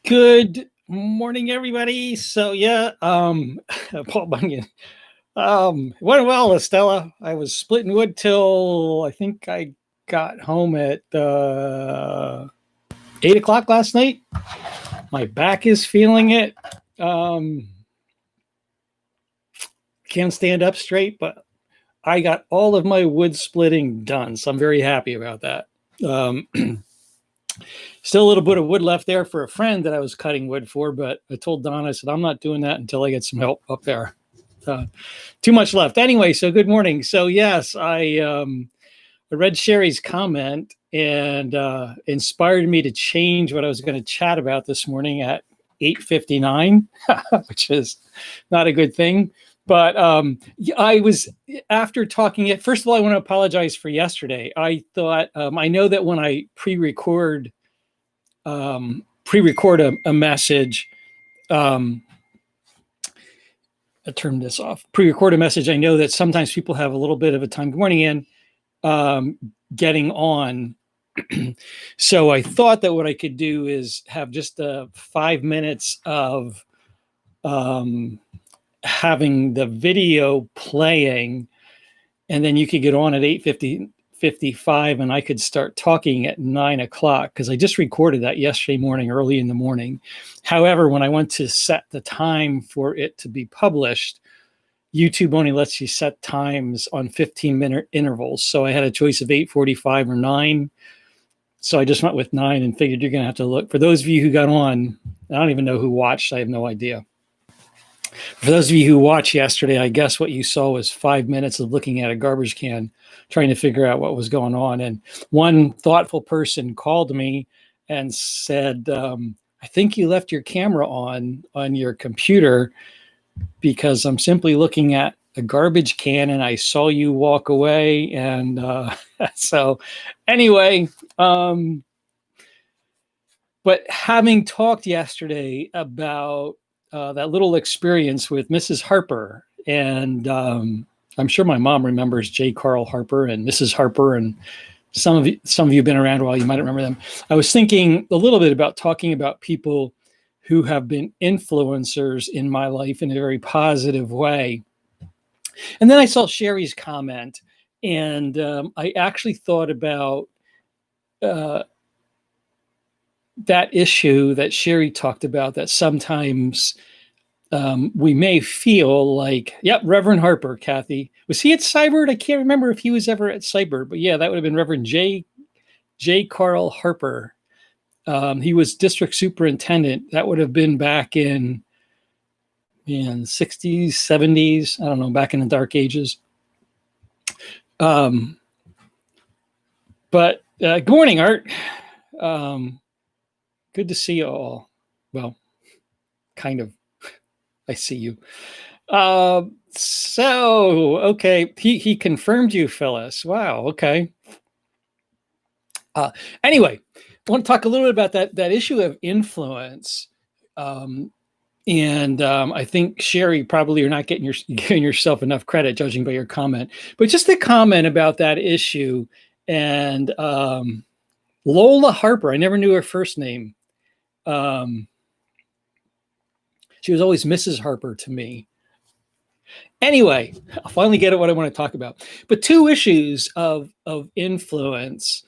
Good morning, everybody. Paul Bunyan. Went well, Estella. I was splitting wood till I think I got home at 8 o'clock last night. My back is feeling it. Can't stand up straight, but I got all of my wood splitting done, so I'm very happy about that. Still a little bit of wood left there for a friend that I was cutting wood for, but I told Don, I said, I'm not doing that until I get some help up there. Too much left. Anyway, so good morning. So yes, I read Sherry's comment and inspired me to change what I was going to chat about this morning at 8:59, which is not a good thing. But I was, after talking it, first of all, I want to apologize for yesterday. I thought, I know that when I pre-record a message, I turned this off, pre-record a message. I know that sometimes people have a little bit of a time, good morning, Ann, getting on. So I thought that what I could do is have just 5 minutes of having the video playing, and then you could get on at 8:55 and I could start talking at 9 o'clock, because I just recorded that yesterday morning, early in the morning. However, when I went to set the time for it to be published, YouTube only lets you set times on 15-minute intervals. So I had a choice of 8:45 or 9. So I just went with 9 and figured you're going to have to look. For those of you who got on, I don't even know who watched. I have no idea. For those of you who watched yesterday, I guess what you saw was 5 minutes of looking at a garbage can, trying to figure out what was going on. And one thoughtful person called me and said, I think you left your camera on your computer, because I'm simply looking at a garbage can and I saw you walk away. And so anyway, but having talked yesterday about that little experience with Mrs. Harper, and I'm sure my mom remembers J. Carl Harper and Mrs. Harper, and some of you have been around a while, you might remember them. I was thinking a little bit about talking about people who have been influencers in my life in a very positive way. And then I saw Sherry's comment, and I actually thought about that issue that Sherry talked about, that sometimes we may feel like, yep, Reverend Harper, Kathy. Was he at Cybert? I can't remember if he was ever at Cybert, but yeah, that would have been Reverend J. Carl Harper. He was district superintendent. That would have been back in 60s, 70s. I don't know, back in the dark ages. But good morning, Art. Good to see you all. Well, kind of. I see you. So, okay. He confirmed you, Phyllis. Wow. Okay. Anyway, I want to talk a little bit about that issue of influence. And I think, Sherry, probably you're not giving yourself enough credit, judging by your comment. But just a comment about that issue. And Lola Harper, I never knew her first name. She was always Mrs. Harper to me. Anyway, I'll finally get at what I want to talk about. But two issues of influence,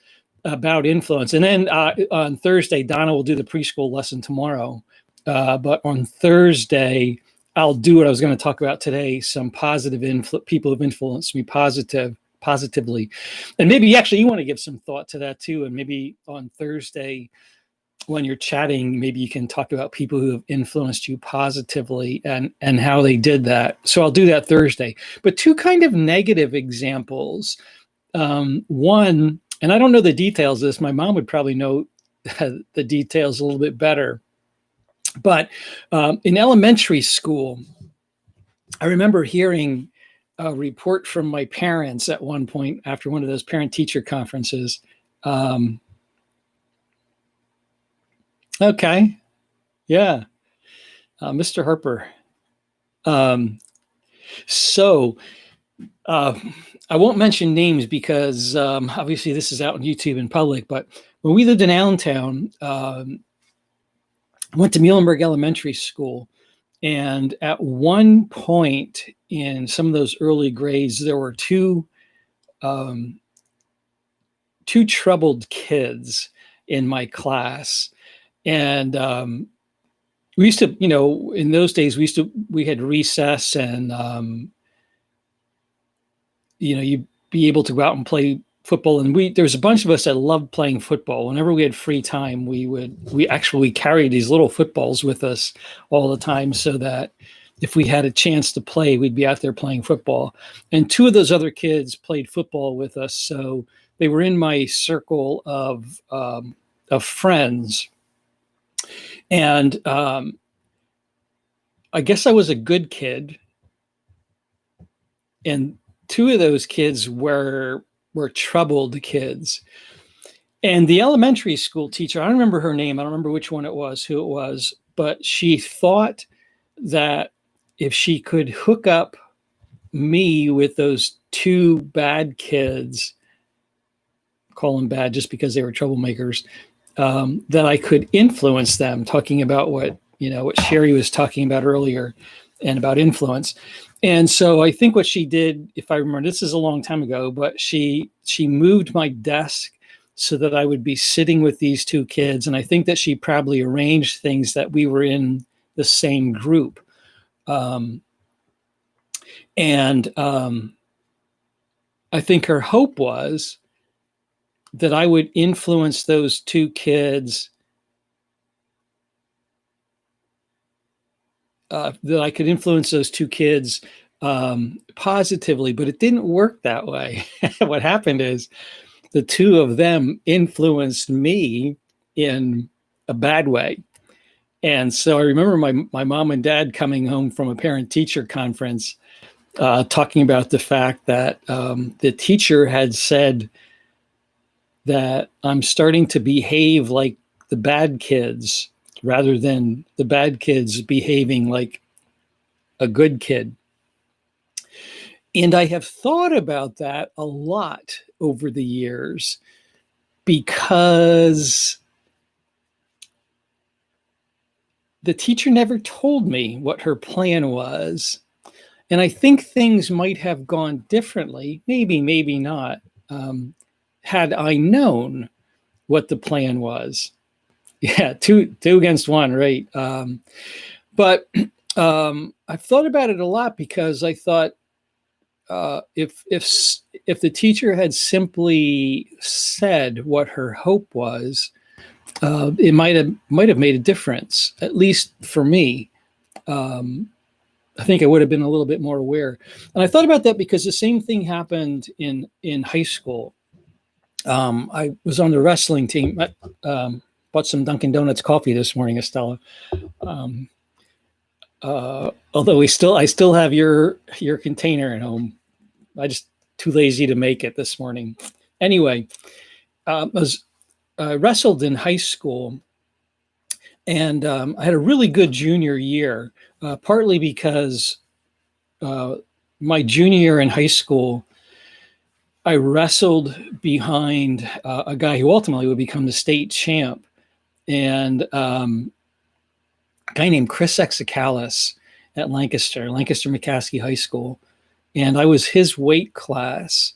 about influence. And then on Thursday, Donna will do the preschool lesson tomorrow. But on Thursday, I'll do what I was going to talk about today, some positive people who've influenced me positively. And maybe actually you want to give some thought to that too. And maybe on Thursday, when you're chatting, maybe you can talk about people who have influenced you positively and how they did that. So I'll do that Thursday. But two kind of negative examples. One, and I don't know the details of this. My mom would probably know the details a little bit better. But in elementary school, I remember hearing a report from my parents at one point after one of those parent-teacher conferences. Okay. Yeah. Mr. Harper. So I won't mention names because obviously this is out on YouTube in public, but when we lived in Allentown, I went to Muhlenberg Elementary School. And at one point in some of those early grades, there were um, two troubled kids in my class. And we used to, in those days, we had recess, and, you'd be able to go out and play football. And there's a bunch of us that loved playing football. Whenever we had free time, we actually carried these little footballs with us all the time, so that if we had a chance to play, we'd be out there playing football. And two of those other kids played football with us. So they were in my circle of friends. And I guess I was a good kid. And two of those kids were troubled kids. And the elementary school teacher, I don't remember her name. I don't remember which one it was, who it was, but she thought that if she could hook up me with those two bad kids, call them bad just because they were troublemakers, that I could influence them, talking about what Sherry was talking about earlier, and about influence. And so I think what she did, if I remember, this is a long time ago, but she moved my desk so that I would be sitting with these two kids. And I think that she probably arranged things that we were in the same group. I think her hope was that I would influence those two kids, that I could influence those two kids positively, but it didn't work that way. What happened is the two of them influenced me in a bad way. And so I remember my mom and dad coming home from a parent-teacher conference, talking about the fact that the teacher had said that I'm starting to behave like the bad kids rather than the bad kids behaving like a good kid. And I have thought about that a lot over the years, because the teacher never told me what her plan was. And I think things might have gone differently, maybe not, had I known what the plan was. Yeah, two against one, right? But I've thought about it a lot, because I thought, if the teacher had simply said what her hope was, it might have made a difference, at least for me. I think I would have been a little bit more aware. And I thought about that because the same thing happened in high school. I was on the wrestling team. Bought some Dunkin' Donuts coffee this morning, Estella. Although I still have your container at home. I just too lazy to make it this morning. Anyway, I wrestled in high school, and I had a really good junior year, partly because my junior year in high school, I wrestled behind a guy who ultimately would become the state champ, and a guy named Chris Exikalis at Lancaster McCaskey High School. And I was his weight class.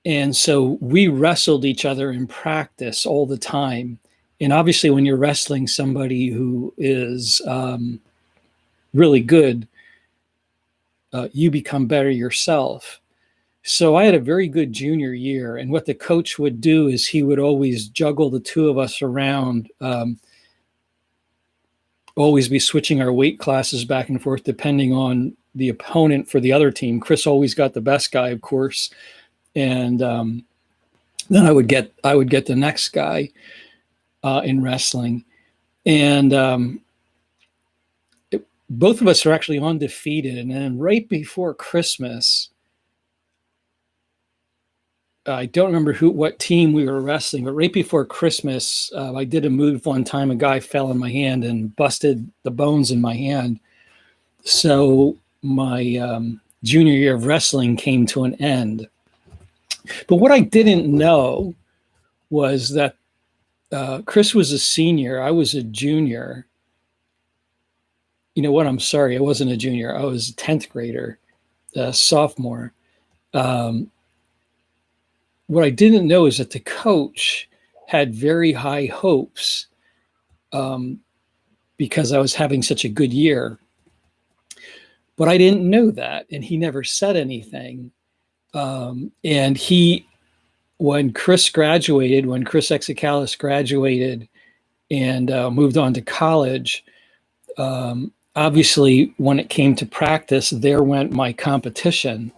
And so we wrestled each other in practice all the time. And obviously, when you're wrestling somebody who is really good, you become better yourself. So I had a very good junior year. And what the coach would do is he would always juggle the two of us around, always be switching our weight classes back and forth depending on the opponent for the other team. Chris always got the best guy, of course. And then I would get the next guy in wrestling. And both of us are actually undefeated. And then right before Christmas, I don't remember what team we were wrestling, but right before Christmas, I did a move one time. A guy fell in my hand and busted the bones in my hand. So my junior year of wrestling came to an end. But what I didn't know was that Chris was a senior. I was a junior. You know what? I'm sorry. I wasn't a junior. I was a 10th grader, a sophomore. Um, what I didn't know is that the coach had very high hopes um, because I was having such a good year. But I didn't know that. And he never said anything. And when Chris graduated, when Chris Exikalis graduated and moved on to college, obviously, when it came to practice, there went my competition.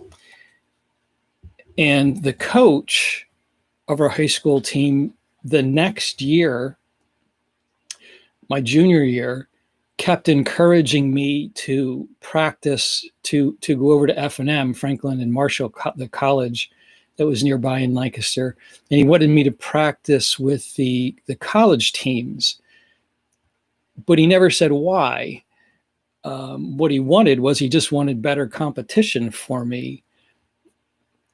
And the coach of our high school team the next year, my junior year, kept encouraging me to practice, to go over to F&M, Franklin and Marshall, the college that was nearby in Lancaster. And he wanted me to practice with the college teams, but he never said why. What he wanted was he just wanted better competition for me.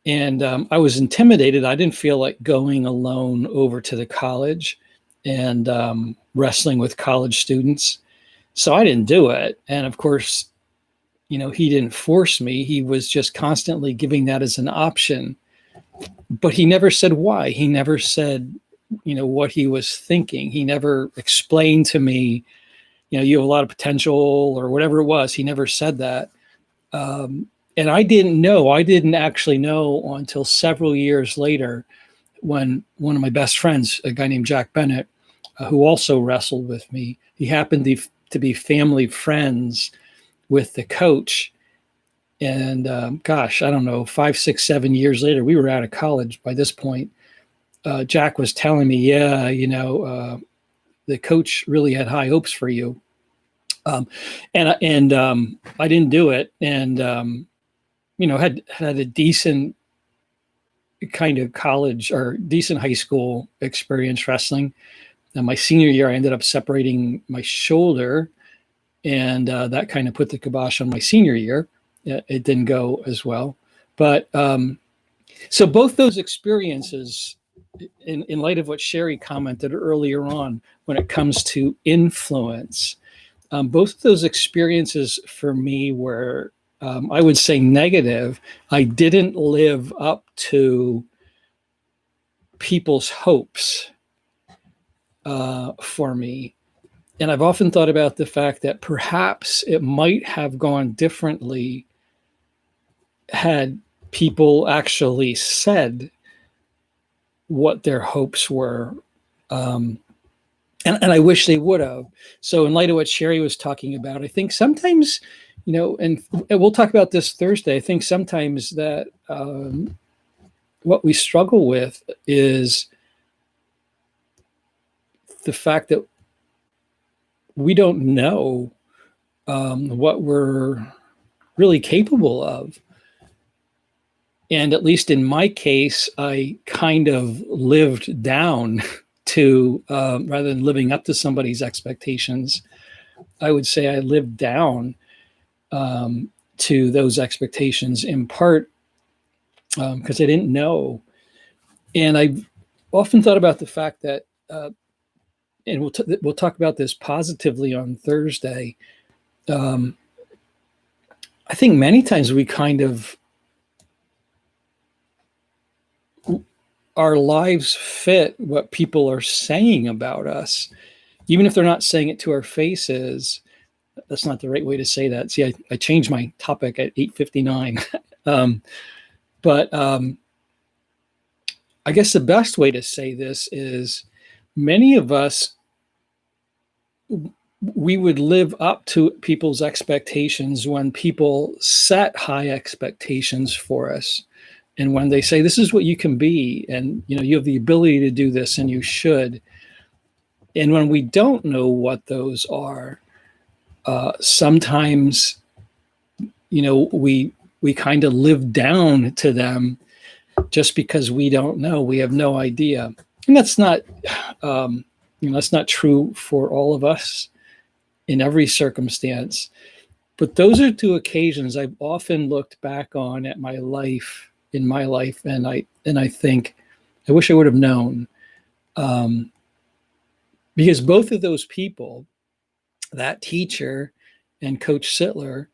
And I was intimidated. I didn't feel like going alone over to the college and wrestling with college students. So I didn't do it. And of course, he didn't force me. He was just constantly giving that as an option. But he never said why. He never said, what he was thinking. He never explained to me, you have a lot of potential or whatever it was. He never said that. And I didn't actually know until several years later when one of my best friends, a guy named Jack Bennett, who also wrestled with me, he happened to be family friends with the coach. And gosh, I don't know, 5, 6, 7 years later, we were out of college by this point. Jack was telling me, the coach really had high hopes for you. And I didn't do it. And, had a decent kind of college or decent high school experience wrestling. And my senior year, I ended up separating my shoulder, and that kind of put the kibosh on my senior year. It didn't go as well. But so both those experiences, in light of what Sherry commented earlier on, when it comes to influence, both of those experiences for me were, I would say, negative. I didn't live up to people's hopes for me. And I've often thought about the fact that perhaps it might have gone differently had people actually said what their hopes were. And I wish they would have. So in light of what Sherry was talking about, I think sometimes, and we'll talk about this Thursday, I think sometimes that what we struggle with is the fact that we don't know what we're really capable of. And at least in my case, I kind of lived down to, rather than living up to somebody's expectations, I would say I lived down to those expectations, in part because I didn't know. And I've often thought about the fact that, and we'll talk about this positively on Thursday. I think many times we kind of, our lives fit what people are saying about us, even if they're not saying it to our faces. That's not the right way to say that. See, I changed my topic at 8:59. But I guess the best way to say this is many of us, we would live up to people's expectations when people set high expectations for us. And when they say, this is what you can be, and you have the ability to do this, and you should. And when we don't know what those are, sometimes, we kind of live down to them just because we don't know. We have no idea. And that's not, that's not true for all of us in every circumstance. But those are two occasions I've often looked back on in my life, and I think I wish I would have known. Because both of those people, that teacher and Coach Sittler,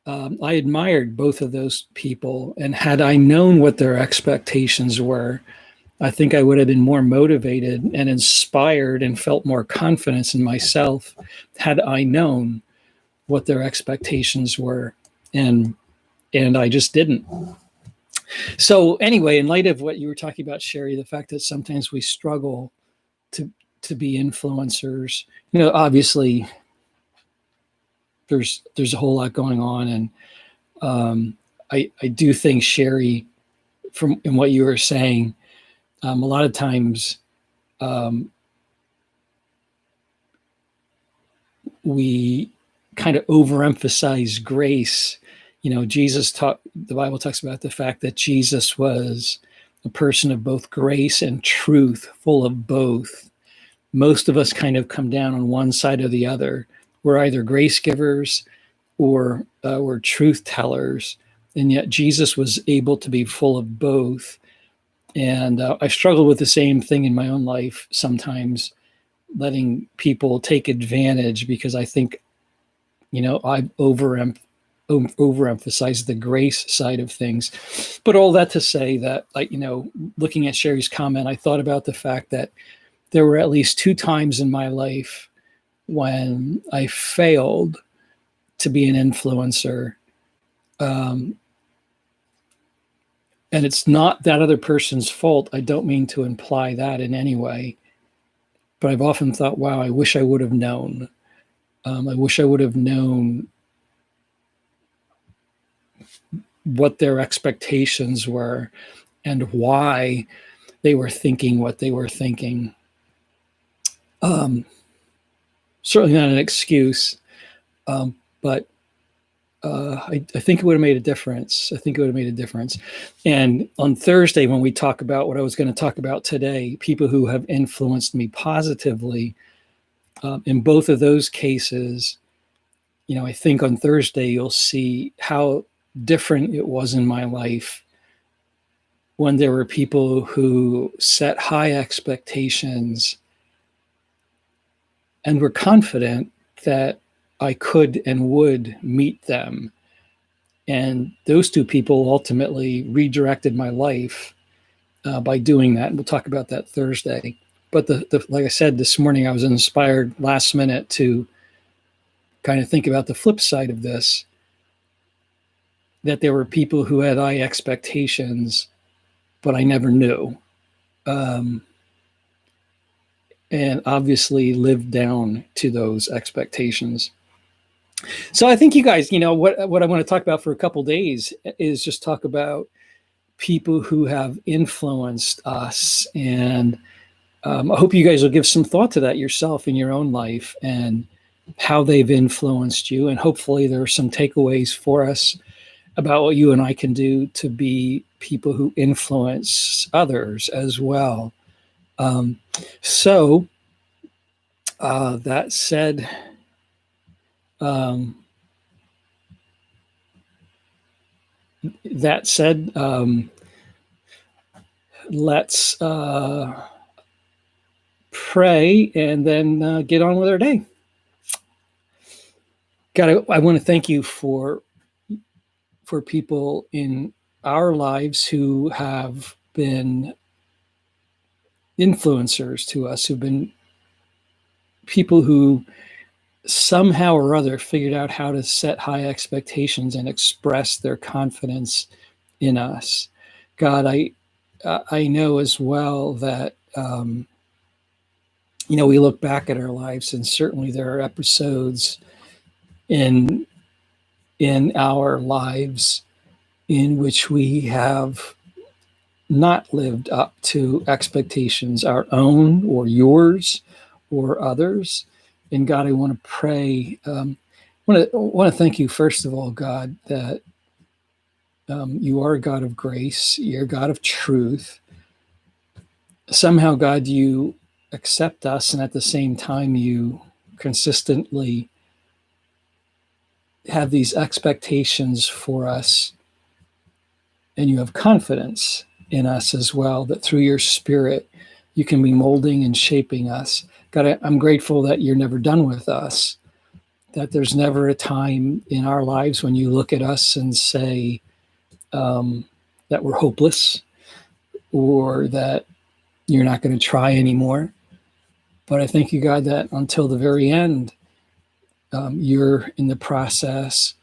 I admired both of those people. And had I known what their expectations were, I think I would have been more motivated and inspired and felt more confidence in myself had I known what their expectations were. And I just didn't. So anyway, in light of what you were talking about, Sherry, the fact that sometimes we struggle to be influencers, obviously there's a whole lot going on, and I do think, Sherry, from in what you were saying, a lot of times we kind of overemphasize grace. The Bible talks about the fact that Jesus was a person of both grace and truth, full of both. Most of us kind of come down on one side or the other. We're either grace givers or we're truth tellers. And yet Jesus was able to be full of both. And I struggle with the same thing in my own life sometimes, letting people take advantage because I think, I've overemphasized the grace side of things. But all that to say that, looking at Sherry's comment, I thought about the fact that there were at least 2 times in my life when I failed to be an influencer. And it's not that other person's fault. I don't mean to imply that in any way. But I've often thought, wow, I wish I would have known. I wish I would have known what their expectations were and why they were thinking what they were thinking. Certainly not an excuse, but I think it would have made a difference. I think it would have made a difference. And on Thursday, when we talk about what I was going to talk about today, people who have influenced me positively, in both of those cases, I think on Thursday, you'll see how different it was in my life when there were people who set high expectations and were confident that I could and would meet them. And those 2 people ultimately redirected my life by doing that. And we'll talk about that Thursday. But like I said, this morning, I was inspired last minute to kind of think about the flip side of this, that there were people who had high expectations, but I never knew. And obviously lived down to those expectations. So I think you guys, what I want to talk about for a couple of days is just talk about people who have influenced us. And I hope you guys will give some thought to that yourself in your own life and how they've influenced you. And hopefully there are some takeaways for us about what you and I can do to be people who influence others as well. So that said, let's pray and then get on with our day. God, I want to thank you for people in our lives who have been influencers to us, who've been people who somehow or other figured out how to set high expectations and express their confidence in us. God, I know as well that, we look back at our lives, and certainly there are episodes in our lives in which we have not lived up to expectations, our own or yours or others. And God, I want to pray. I want to thank you, first of all, God, that you are a God of grace. You're a God of truth. Somehow, God, you accept us, and at the same time, you consistently have these expectations for us, and you have confidence in us as well, that through your Spirit, you can be molding and shaping us. God, I'm grateful that you're never done with us, that there's never a time in our lives when you look at us and say that we're hopeless or that you're not going to try anymore. But I thank you, God, that until the very end, you're in the process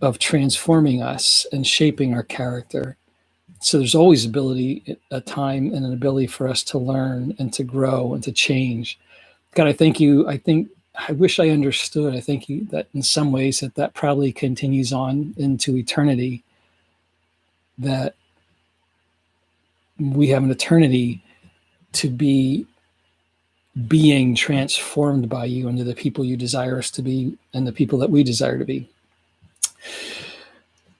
of transforming us and shaping our character. So there's always a time and an ability for us to learn and to grow and to change. God, I thank you. I wish I understood. I thank you that in some ways that probably continues on into eternity, that we have an eternity to be being transformed by you into the people you desire us to be and the people that we desire to be.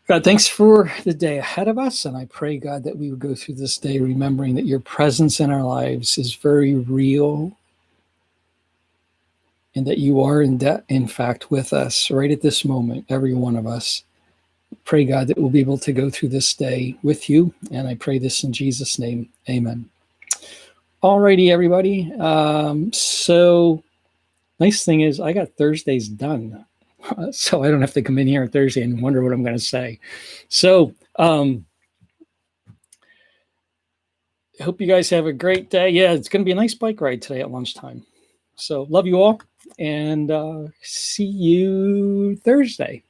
God, thanks for the day ahead of us. And I pray, God, that we would go through this day remembering that your presence in our lives is very real and that you are in fact with us right at this moment, every one of us. Pray, God, that we'll be able to go through this day with you. And I pray this in Jesus' name. Amen. All righty, everybody. So nice thing is I got Thursdays done. So I don't have to come in here on Thursday and wonder what I'm going to say. So I hope you guys have a great day. Yeah, it's going to be a nice bike ride today at lunchtime. So love you all and see you Thursday.